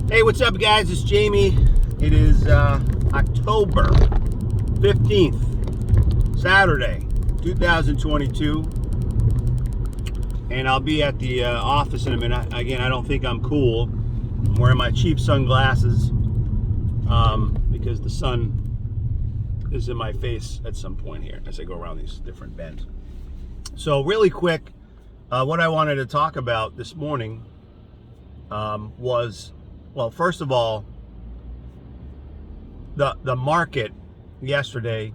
Hey, what's up, guys? It's Jamie. It is October 15th, Saturday, 2022. And I'll be at the office in a minute. Again, I don't think I'm cool. I'm wearing my cheap sunglasses because the sun is in my face at some point here as I go around these different bends. So really quick, what I wanted to talk about this morning was, well, first of all, the market yesterday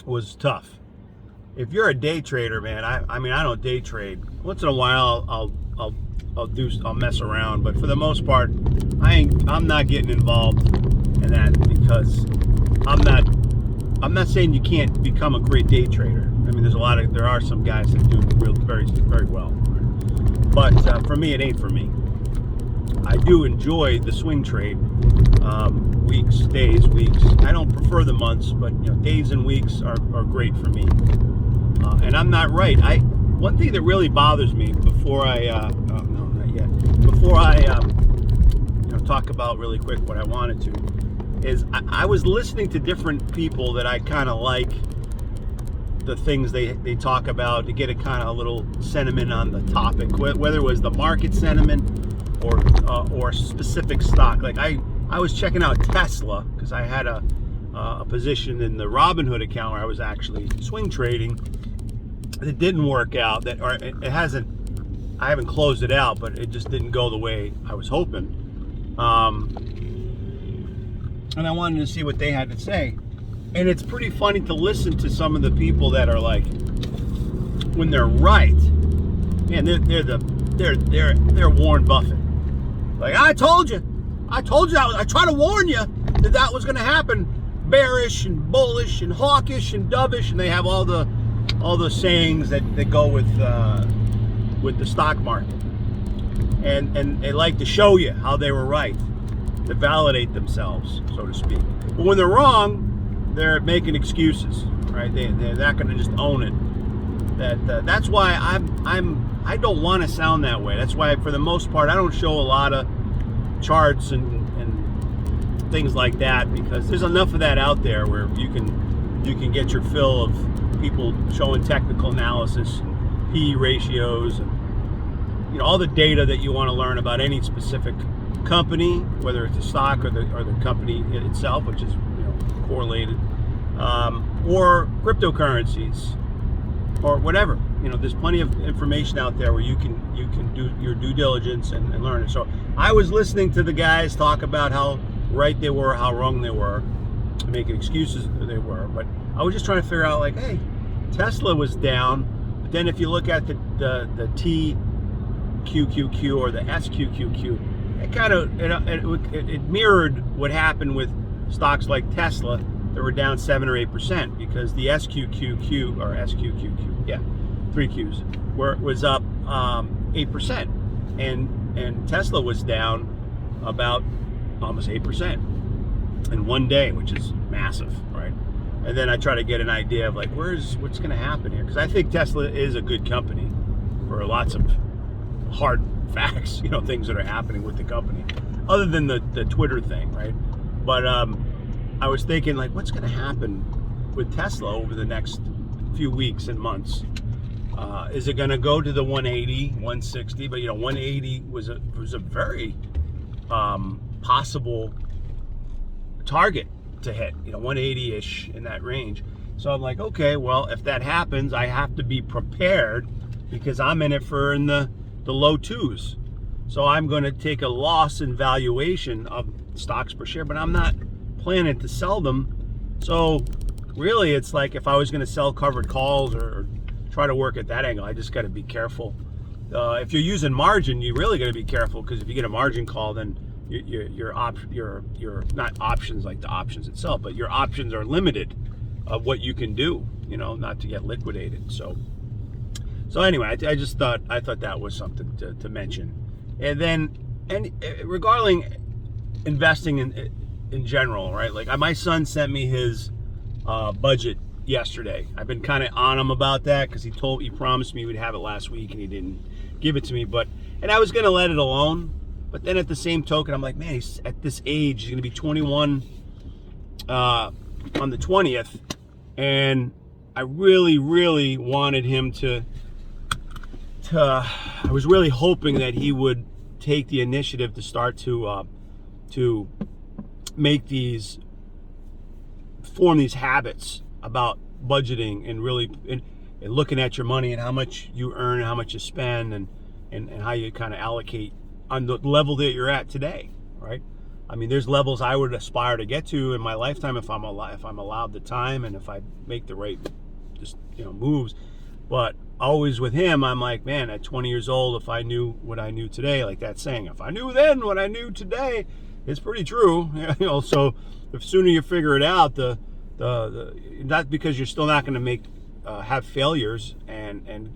was tough. If you're a day trader, man, I mean I don't day trade. Once in a while I'll mess around, but for the most part, I'm not getting involved in that because I'm not saying you can't become a great day trader. I mean, there are some guys that do very, very well, but for me, it ain't for me. I do enjoy the swing trade, weeks, days, weeks. I don't prefer the months, but days and weeks are great for me. And I'm not right. One thing that really bothers me before I talk about really quick what I wanted to is I was listening to different people that I kind of like the things they talk about to get a kind of a little sentiment on the topic, whether it was the market sentiment or specific stock. Like I was checking out Tesla because I had a position in the Robinhood account where I was actually swing trading. It didn't work out. I haven't closed it out, but it just didn't go the way I was hoping. And I wanted to see what they had to say. And it's pretty funny to listen to some of the people that are like, when they're right, man, they're Warren Buffett. Like, I told you, I tried to warn you that was going to happen. Bearish and bullish and hawkish and dovish, and they have all the sayings that go with the stock market, and they like to show you how they were right, to validate themselves, so to speak. But when they're wrong, they're making excuses, right? They're not going to just own it. That's why I don't want to sound that way. That's why, for the most part, I don't show a lot of charts and things like that, because there's enough of that out there where you can get your fill of people showing technical analysis, and PE ratios, and all the data that you want to learn about any specific company, whether it's a stock or the company itself, which is correlated, or cryptocurrencies, or whatever. There's plenty of information out there where you can do your due diligence and learn it. So I was listening to the guys talk about how right they were, how wrong they were, making excuses they were. But I was just trying to figure out, like, hey, Tesla was down, but then if you look at the TQQQ or the SQQQ, it kind of it mirrored what happened with stocks like Tesla that were down 7 or 8%, because the SQQQ or SQQQ, yeah, 3 Qs, was up 8%, and Tesla was down about almost 8% in one day, which is massive, right? And then I try to get an idea of like what's going to happen here, because I think Tesla is a good company for lots of hard facts, things that are happening with the company, other than the Twitter thing, right? But I was thinking, like, what's going to happen with Tesla over the next few weeks and months? Is it going to go to the 180, 160? But 180 was a very possible target to hit, 180-ish, in that range. So I'm like, okay, well, if that happens, I have to be prepared, because I'm in it for in the low twos. So I'm going to take a loss in valuation of stocks per share, but I'm not planning to sell them. So really, it's like if I was going to sell covered calls or try to work at that angle, I just got to be careful. If you're using margin, you really got to be careful, because if you get a margin call, then your not options like the options itself, but your options are limited of what you can do, not to get liquidated. So anyway, I thought that was something to mention. And then, regarding investing in general, right? Like, my son sent me his budget yesterday. I've been kind of on him about that, because he promised me he would have it last week, and he didn't give it to me. And I was going to let it alone, But then at the same token, I'm like, man, he's at this age, he's going to be 21 on the 20th. And I really, really wanted him to I was really hoping that he would take the initiative to start to form these habits about budgeting and really and looking at your money and how much you earn and how much you spend and how you kind of allocate on the level that you're at today, right? I mean, there's levels I would aspire to get to in my lifetime if I'm allowed the time and if I make the right moves. But always with him, I'm like, man, at 20 years old, if I knew what I knew today, like that saying, if I knew then what I knew today, it's pretty true. So the sooner you figure it out, the not because you're still not going to have failures and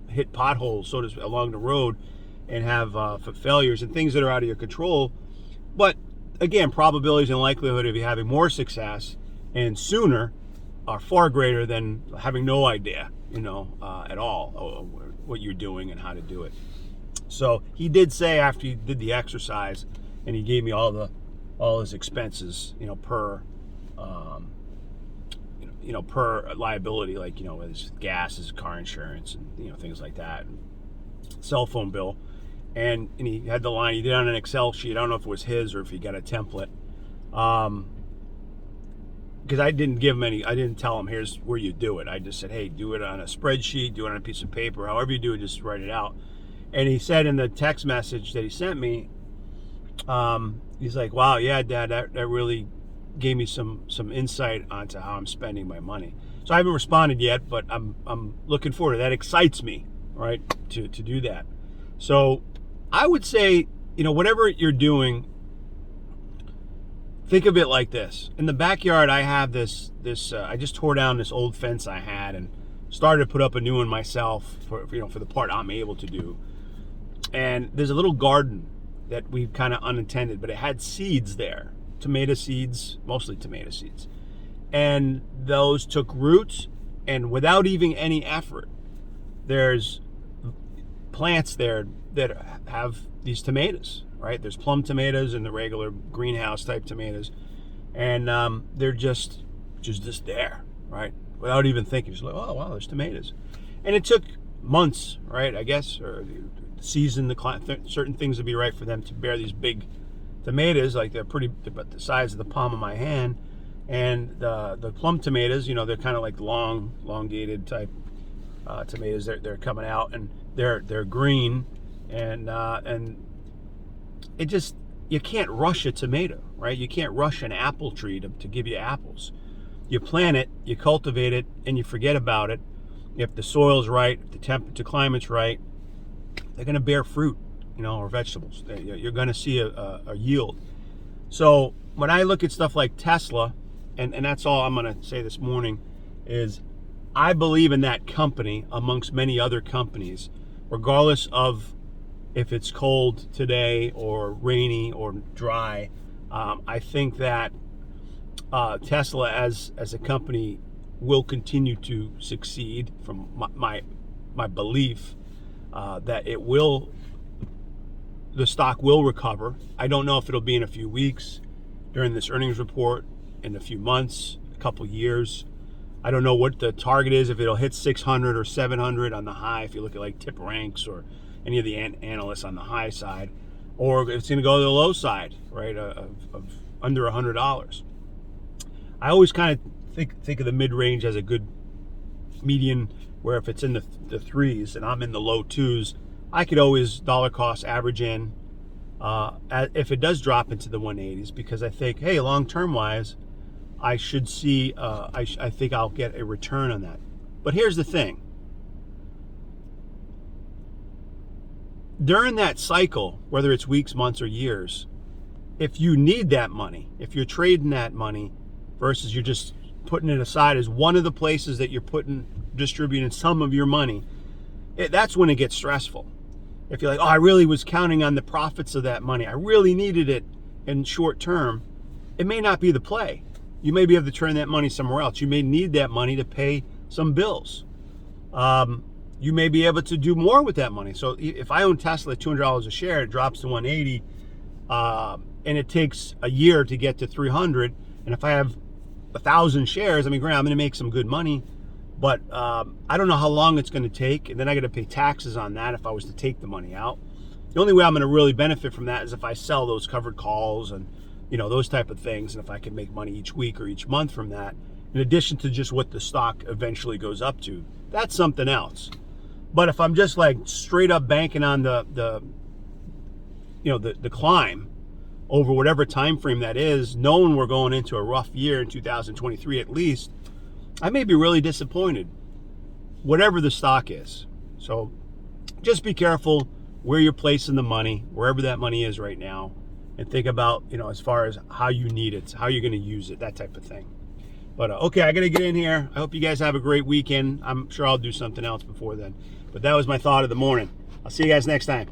hit potholes along the road and have failures and things that are out of your control. But again, probabilities and likelihood of you having more success and sooner are far greater than having no idea, at all what you're doing and how to do it. So he did say after he did the exercise, and he gave me all his expenses, per per liability, like his gas, his car insurance, and things like that, and cell phone bill. And he had the line, he did it on an Excel sheet. I don't know if it was his or if he got a template. Because I didn't tell him, here's where you do it. I just said, hey, do it on a spreadsheet, do it on a piece of paper, however you do it, just write it out. And he said in the text message that he sent me, he's like, wow, yeah, Dad, that really gave me some insight onto how I'm spending my money. So I haven't responded yet, but I'm looking forward to that. Excites me, right, to do that. So I would say, whatever you're doing, think of it like this. In the backyard, I have this I just tore down this old fence I had and started to put up a new one myself for the part I'm able to do. And there's a little garden that we've kind of unattended, but it had seeds there, tomato seeds, mostly tomato seeds. And those took roots, and without even any effort, there's plants there that have these tomatoes, right? There's plum tomatoes and the regular greenhouse type tomatoes, and they're just there, right? Without even thinking, just like, oh wow, there's tomatoes. And it took months, right? I guess, or season certain things to be right for them to bear these big tomatoes. Like they're about the size of the palm of my hand. And the plum tomatoes, they're kind of like elongated type tomatoes. They're coming out and they're green, and it just, you can't rush a tomato, right? You can't rush an apple tree to give you apples. You plant it, you cultivate it, and you forget about it. If the soil's right, if the temperature, climate's right, they're going to bear fruit, or vegetables. You're going to see a yield. So when I look at stuff like Tesla, and that's all I'm going to say this morning, is I believe in that company amongst many other companies, regardless of if it's cold today or rainy or dry. I think that Tesla as a company will continue to succeed, from my belief that the stock will recover. I don't know if it'll be in a few weeks, during this earnings report, in a few months, a couple years. I don't know what the target is, if it'll hit 600 or 700 on the high, if you look at like Tip Ranks or any of the analysts on the high side, or if it's going to go to the low side, right, of under $100. I always kind of think of the mid-range as a good median, where if it's in the threes and I'm in the low twos, I could always dollar cost average in if it does drop into the 180s, because I think, hey, long-term wise, I should see, I think I'll get a return on that. But here's the thing. During that cycle, whether it's weeks, months, or years, if you need that money, if you're trading that money versus you're just putting it aside as one of the places that you're distributing some of your money, that's when it gets stressful. If you're like, oh, I really was counting on the profits of that money, I really needed it in short term, it may not be the play. You may be able to turn that money somewhere else. You may need that money to pay some bills. You you may be able to do more with that money. So if I own Tesla at $200 a share, it drops to 180, and it takes a year to get to 300. And if I have 1,000 shares, I mean, granted, I'm going to make some good money, but I don't know how long it's going to take, and then I got to pay taxes on that if I was to take the money out. The only way I'm going to really benefit from that is if I sell those covered calls and, you know, those type of things, and if I can make money each week or each month from that, in addition to just what the stock eventually goes up to. That's something else. But if I'm just like straight up banking on the climb over whatever time frame that is, knowing we're going into a rough year in 2023 at least, I may be really disappointed, whatever the stock is. So just be careful where you're placing the money, wherever that money is right now, and think about, you know, as far as how you need it, how you're going to use it, that type of thing. But okay, I got to get in here. I hope you guys have a great weekend. I'm sure I'll do something else before then. But that was my thought of the morning. I'll see you guys next time.